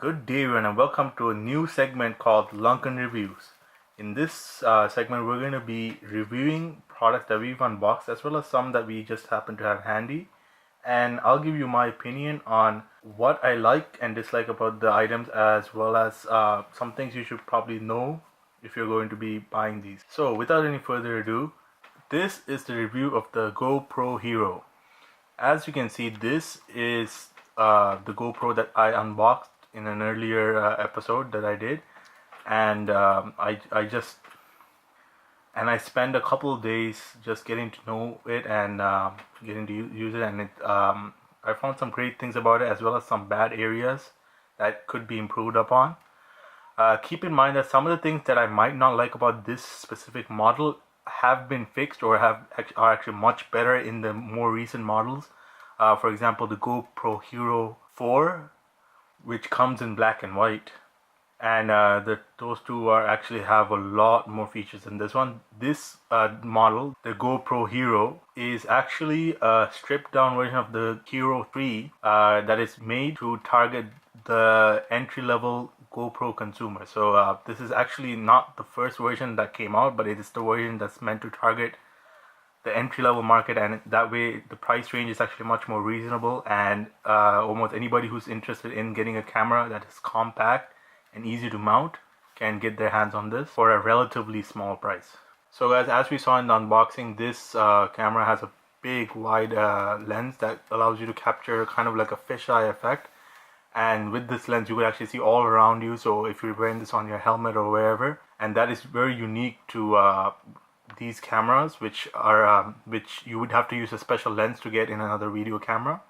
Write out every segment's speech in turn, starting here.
Good day everyone and welcome to a new segment called LKNOne Reviews. In this segment we're going to be reviewing products that we've unboxed as well as some that we just happen to have handy, and I'll give you my opinion on what I like and dislike about the items as well as some things you should probably know if you're going to be buying these. So without any further ado, this is the review of the GoPro Hero. As you can see, this is the GoPro that I unboxed in an earlier episode that I did, and I spent a couple of days just getting to know it and getting to use it, and I found some great things about it as well as some bad areas that could be improved upon. Keep in mind that some of the things that I might not like about this specific model have been fixed or are actually much better in the more recent models. For example, the GoPro Hero 4, which comes in black and white, and those two actually have a lot more features than this one. This model, the GoPro Hero, is actually a stripped down version of the Hero 3 that is made to target the entry-level GoPro consumer. So this is actually not the first version that came out, but it is the version that's meant to target the entry-level market, and that way the price range is actually much more reasonable, and almost anybody who's interested in getting a camera that is compact and easy to mount can get their hands on this for a relatively small price. So guys, as we saw in the unboxing, this camera has a big wide lens that allows you to capture kind of like a fisheye effect, and with this lens you will actually see all around you. So if you're wearing this on your helmet or wherever, and that is very unique to these cameras, which you would have to use a special lens to get in another video camera.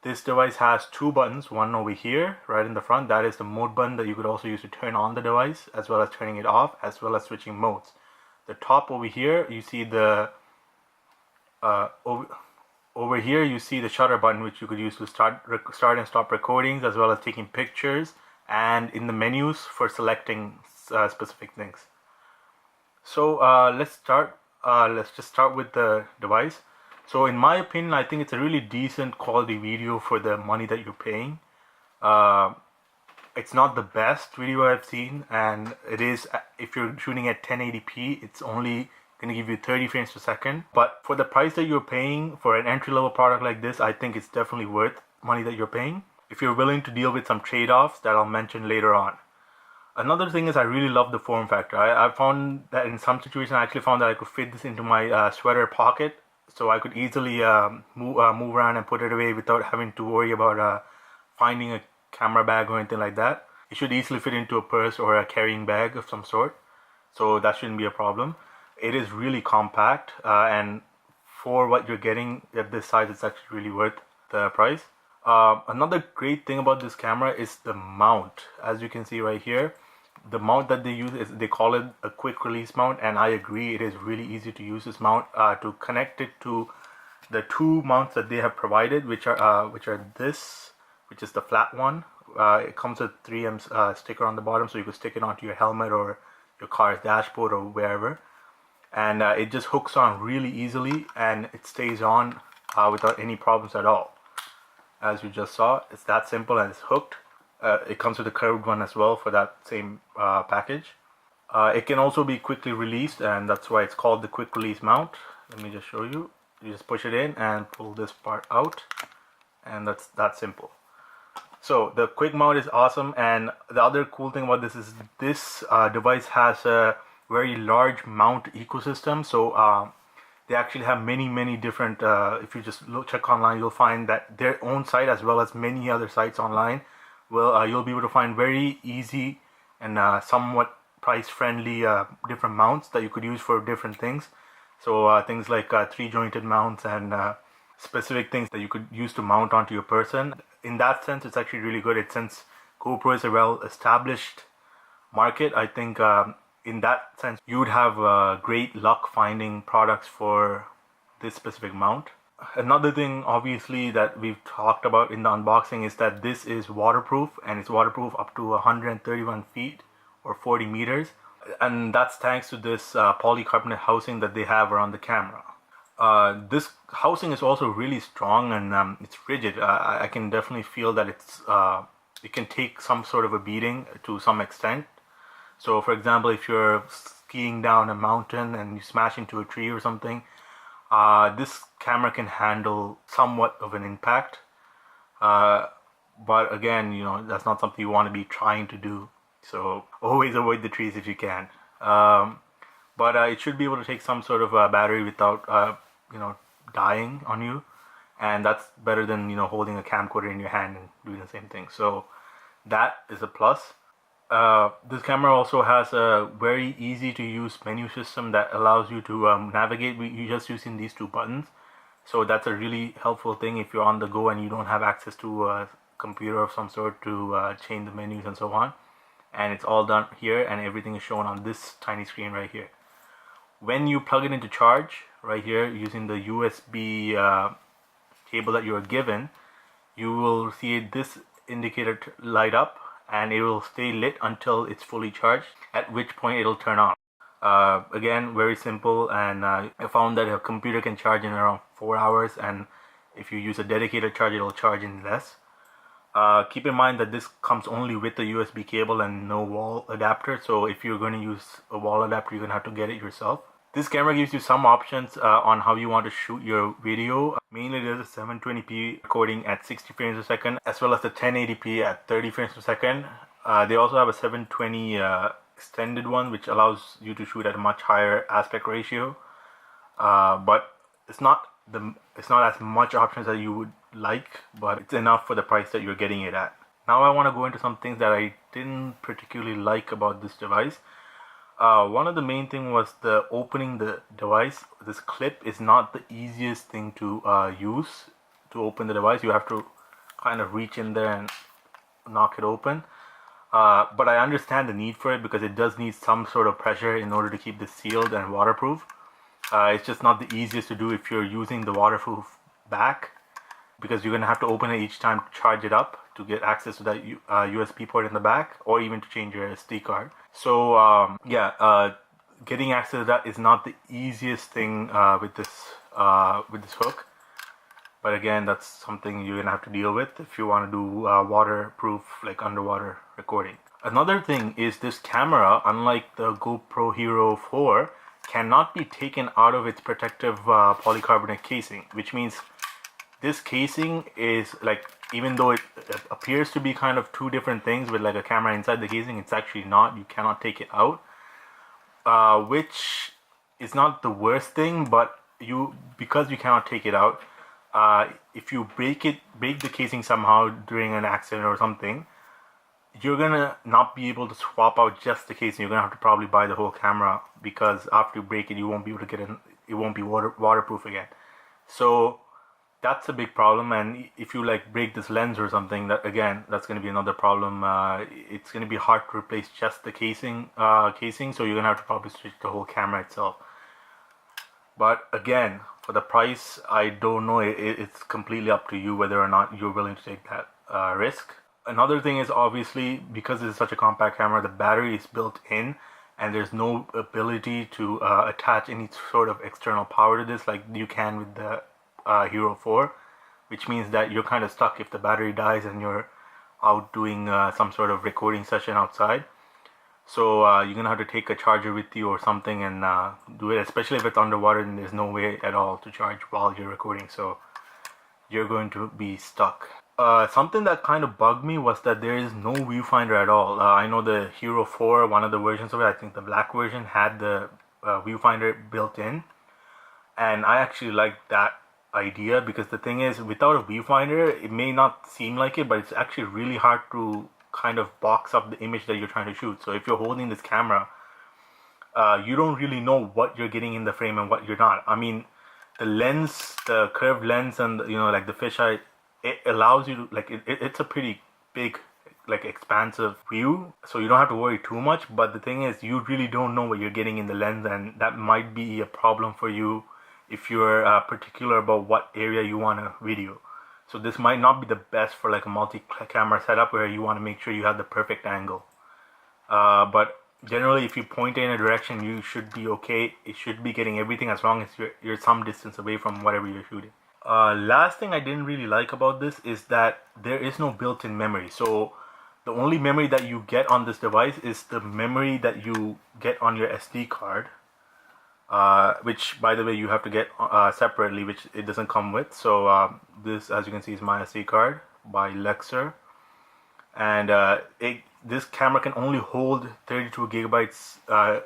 This device has two buttons, one over here right in the front. That is the mode button that you could also use to turn on the device as well as turning it off, as well as switching modes. The top over here you see the over here you see the shutter button, which you could use to start and stop recordings as well as taking pictures, and in the menus for selecting specific things. So let's just start with the device. So in my opinion, I think it's a really decent quality video for the money that you're paying. It's not the best video I've seen, and it is, if you're shooting at 1080p, it's only going to give you 30 frames per second. But for the price that you're paying for an entry-level product like this, I think it's definitely worth money that you're paying if you're willing to deal with some trade-offs that I'll mention later on. Another thing is I really love the form factor. I found that in some situations I actually found that I could fit this into my sweater pocket, so I could easily move around and put it away without having to worry about finding a camera bag or anything like that. It should easily fit into a purse or a carrying bag of some sort, so that shouldn't be a problem. It is really compact, and for what you're getting at this size, it's actually really worth the price. Another great thing about this camera is the mount. As you can see right here, the mount that they use is, they call it a quick release mount, and I agree, it is really easy to use this mount. To connect it to the two mounts that they have provided, which are this, which is the flat one. It comes with 3M sticker on the bottom, so you can stick it onto your helmet or your car's dashboard or wherever, and it just hooks on really easily and it stays on without any problems at all. As you just saw, it's that simple and it's hooked. It comes with a curved one as well for that same package. It can also be quickly released, and that's why it's called the quick release mount. Let me just show you. You just push it in and pull this part out, and that's that simple. So the quick mount is awesome, and the other cool thing about this is this device has a very large mount ecosystem. So they actually have many different, if you just check online, you'll find that their own site as well as many other sites online you'll be able to find very easy and somewhat price friendly different mounts that you could use for different things. So things like 3-jointed mounts and specific things that you could use to mount onto your person. In that sense, it's actually really good. Since GoPro is a well established market, I think in that sense you would have great luck finding products for this specific mount. Another thing obviously that we've talked about in the unboxing is that this is waterproof, and it's waterproof up to 131 feet or 40 meters, and that's thanks to this polycarbonate housing that they have around the camera. This housing is also really strong, and it's rigid. I can definitely feel that it's it can take some sort of a beating to some extent. So for example, if you're skiing down a mountain and you smash into a tree or something, this camera can handle somewhat of an impact. But again, you know, that's not something you want to be trying to do. So always avoid the trees if you can. But it should be able to take some sort of battery without, you know, dying on you. And that's better than, you know, holding a camcorder in your hand and doing the same thing. So that is a plus. This camera also has a very easy to use menu system that allows you to navigate you just using these two buttons. So that's a really helpful thing if you're on the go and you don't have access to a computer of some sort to change the menus and so on. And it's all done here, and everything is shown on this tiny screen right here. When you plug it into charge right here using the USB cable that you are given, you will see this indicator light up, and it will stay lit until it's fully charged, at which point it'll turn on. Again, very simple, and I found that a computer can charge in around 4 hours, and if you use a dedicated charge, it'll charge in less. Keep in mind that this comes only with the USB cable and no wall adapter, so if you're going to use a wall adapter, you're going to have to get it yourself. This camera gives you some options on how you want to shoot your video. Mainly there's a 720p recording at 60 frames per second, as well as the 1080p at 30 frames per second. They also have a 720 extended one, which allows you to shoot at a much higher aspect ratio. But it's not as much options as you would like, but it's enough for the price that you're getting it at. Now I want to go into some things that I didn't particularly like about this device. One of the main thing was the opening the device. This clip is not the easiest thing to use to open the device. You have to kind of reach in there and knock it open. But I understand the need for it because it does need some sort of pressure in order to keep this sealed and waterproof. It's just not the easiest to do if you're using the waterproof back, because you're going to have to open it each time to charge it up to get access to that USB port in the back, or even to change your SD card. So getting access to that is not the easiest thing with this hook. But again, that's something you're gonna have to deal with if you want to do waterproof, like underwater recording. Another thing is this camera, unlike the GoPro Hero 4, cannot be taken out of its protective polycarbonate casing, which means this casing is like, even though it appears to be kind of two different things with like a camera inside the casing, it's actually not. You cannot take it out, which is not the worst thing, but because you cannot take it out, if you break the casing somehow during an accident or something, you're gonna not be able to swap out just the casing. You're gonna have to probably buy the whole camera, because after you break it, you won't be able to get in. It won't be waterproof again. So that's a big problem. And if you like break this lens or something, that's going to be another problem. It's going to be hard to replace just the casing, so you're going to have to probably switch the whole camera itself. But again, for the price, I don't know. It's completely up to you whether or not you're willing to take that risk. Another thing is, obviously, because this is such a compact camera, the battery is built in, and there's no ability to attach any sort of external power to this like you can with the Hero 4, which means that you're kind of stuck if the battery dies and you're out doing some sort of recording session outside. So you're gonna have to take a charger with you or something and do it, especially if it's underwater and there's no way at all to charge while you're recording, so you're going to be stuck. Something that kind of bugged me was that there is no viewfinder at all. I know the Hero 4, one of the versions of it, I think the black version, had the viewfinder built in, and I actually liked that idea, because the thing is, without a viewfinder, it may not seem like it, but it's actually really hard to kind of box up the image that you're trying to shoot. So if you're holding this camera, you don't really know what you're getting in the frame and what you're not. I mean, the lens, the curved lens, and like the fisheye, it allows you to, like, it's a pretty big, like, expansive view, so you don't have to worry too much. But the thing is, you really don't know what you're getting in the lens, and that might be a problem for you if you're particular about what area you want to video. So this might not be the best for like a multi-camera setup where you want to make sure you have the perfect angle. But generally, if you point it in a direction, you should be okay. It should be getting everything as long as you're some distance away from whatever you're shooting. Last thing I didn't really like about this is that there is no built-in memory. So The only memory that you get on this device is the memory that you get on your SD card, which by the way you have to get separately, which it doesn't come with. So this, as you can see, is my SD card by Lexer, and this camera can only hold 32 gigabytes,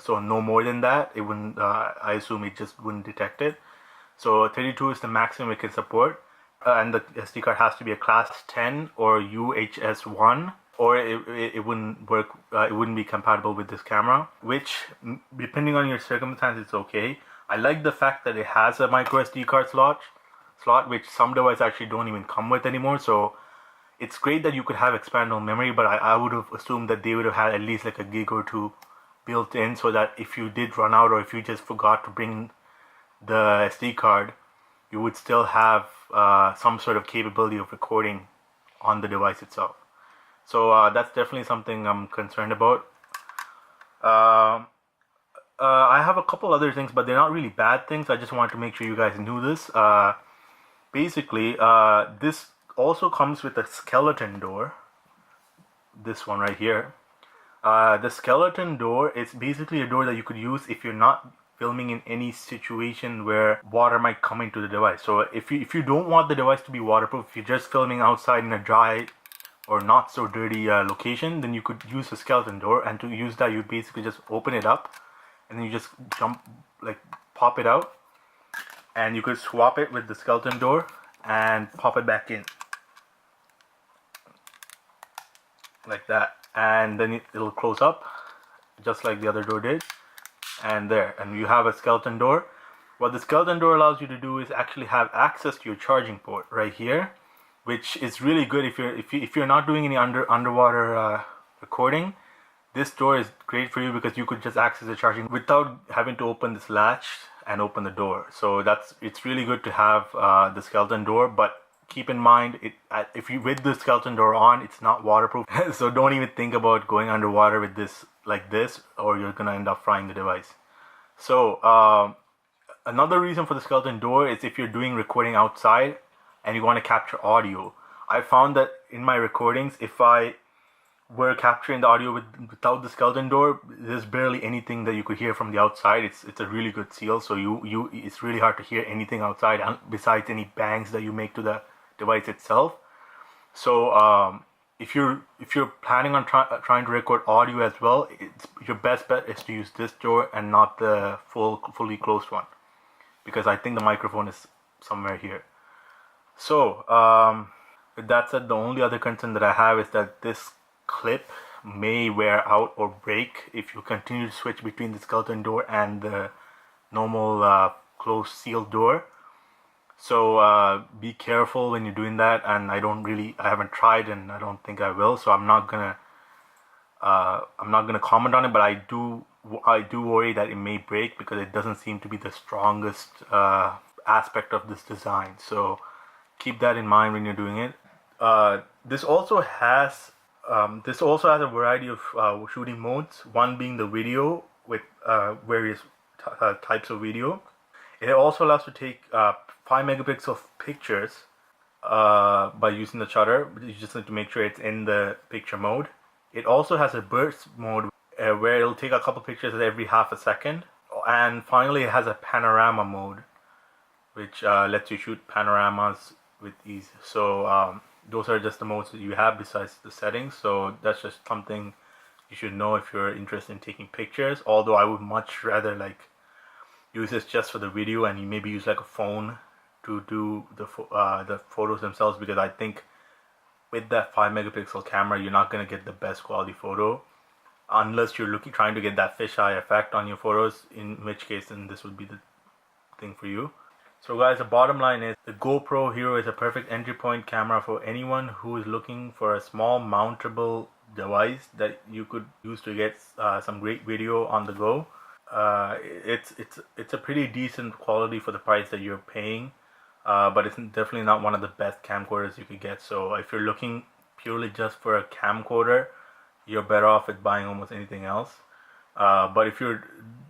so no more than that. It wouldn't, I assume it just wouldn't detect it. So 32 is the maximum it can support, and the SD card has to be a class 10 or UHS-1, or it wouldn't work. It wouldn't be compatible with this camera, which depending on your circumstances, it's okay. I like the fact that it has a micro SD card slot, which some devices actually don't even come with anymore. So it's great that you could have expandable memory, but I would have assumed that they would have had at least like a gig or two built in, so that if you did run out, or if you just forgot to bring the SD card, you would still have some sort of capability of recording on the device itself. So that's definitely something I'm concerned about. I have a couple other things, but they're not really bad things. I just wanted to make sure you guys knew this. Basically, this also comes with a skeleton door. This one right here. The skeleton door is basically a door that you could use if you're not filming in any situation where water might come into the device. So if you don't want the device to be waterproof, if you're just filming outside in a dry or not so dirty location, then you could use a skeleton door. And to use that, you basically just open it up, and then you just pop it out, and you could swap it with the skeleton door and pop it back in like that, and then it'll close up just like the other door did, and there, and you have a skeleton door. What the skeleton door allows you to do is actually have access to your charging port right here, which is really good if you're not doing any underwater recording. This door is great for you because you could just access the charging without having to open this latch and open the door. So it's really good to have the skeleton door, but keep in mind, if you with the skeleton door on, it's not waterproof. So don't even think about going underwater with this like this, or you're gonna end up frying the device. So another reason for the skeleton door is if you're doing recording outside and you want to capture audio. I found that in my recordings, if I were capturing the audio without the skeleton door, there's barely anything that you could hear from the outside. It's a really good seal, so it's really hard to hear anything outside besides any bangs that you make to the device itself. So if you're planning on trying to record audio as well, your best bet is to use this door and not the fully closed one, because I think the microphone is somewhere here. So with that said, the only other concern that I have is that this clip may wear out or break if you continue to switch between the skeleton door and the normal closed sealed door. So be careful when you're doing that, and I haven't tried, and I don't think I will, so I'm not gonna comment on it, but I do worry that it may break because it doesn't seem to be the strongest aspect of this design. So keep that in mind when you're doing it. This also has a variety of shooting modes, one being the video with various types of video. It also allows to take 5 megapixel pictures by using the shutter. You just need to make sure it's in the picture mode. It also has a burst mode where it'll take a couple pictures every half a second. And finally, it has a panorama mode, which lets you shoot panoramas with ease. So those are just the modes that you have besides the settings. So that's just something you should know if you're interested in taking pictures. Although I would much rather use this just for the video, and you maybe use a phone to do the photos themselves, because I think with that 5 megapixel camera you're not going to get the best quality photo unless you're trying to get that fisheye effect on your photos, in which case then this would be the thing for you. So guys, the bottom line is the GoPro Hero is a perfect entry point camera for anyone who is looking for a small mountable device that you could use to get some great video on the go. It's a pretty decent quality for the price that you're paying, but it's definitely not one of the best camcorders you could get. So if you're looking purely just for a camcorder, you're better off with buying almost anything else. But if you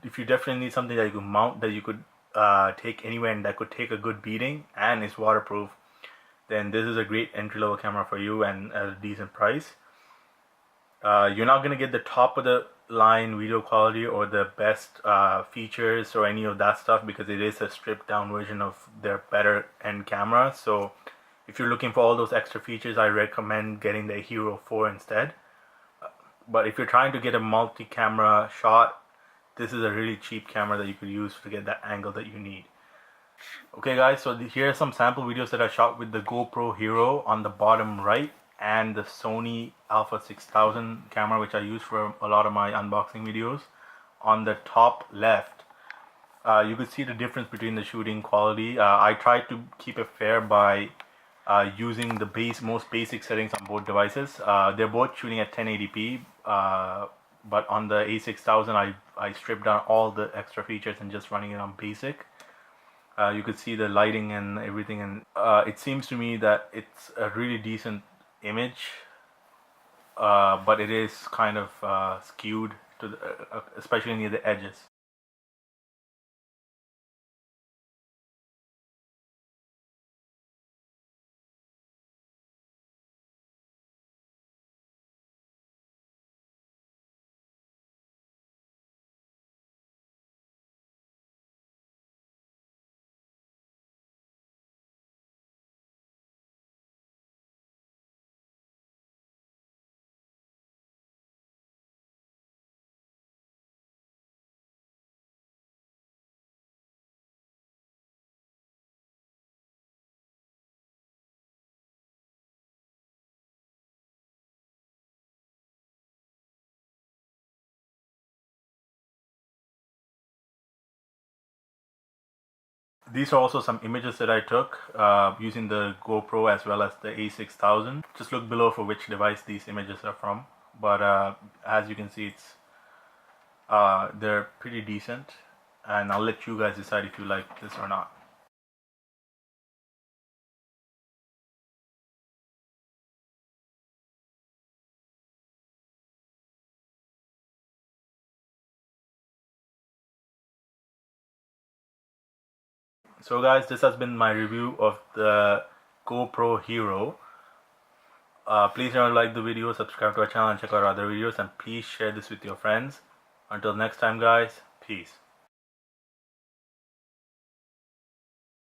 definitely need something that you could mount, that you could take anywhere and that could take a good beating and is waterproof, then this is a great entry-level camera for you and at a decent price. You're not gonna get the top of the line video quality or the best features or any of that stuff, because it is a stripped down version of their better end camera. So if you're looking for all those extra features, I recommend getting the Hero 4 instead. But if you're trying to get a multi-camera shot, this is a really cheap camera that you could use to get that angle that you need. Okay guys, so here are some sample videos that I shot with the GoPro Hero on the bottom right, and the Sony Alpha 6000 camera, which I use for a lot of my unboxing videos. On the top left, you could see the difference between the shooting quality. I tried to keep it fair by using the most basic settings on both devices. They're both shooting at 1080p, but on the A6000 I stripped down all the extra features and just running it on basic. You could see the lighting and everything, and it seems to me that it's a really decent image, but it is kind of skewed to the, especially near the edges. These are also some images that I took using the GoPro as well as the A6000. Just look below for which device these images are from. But as you can see, they're pretty decent, and I'll let you guys decide if you like this or not. So guys, this has been my review of the GoPro Hero. Please remember to like the video, subscribe to our channel, and check out our other videos, and please share this with your friends. Until next time guys, peace.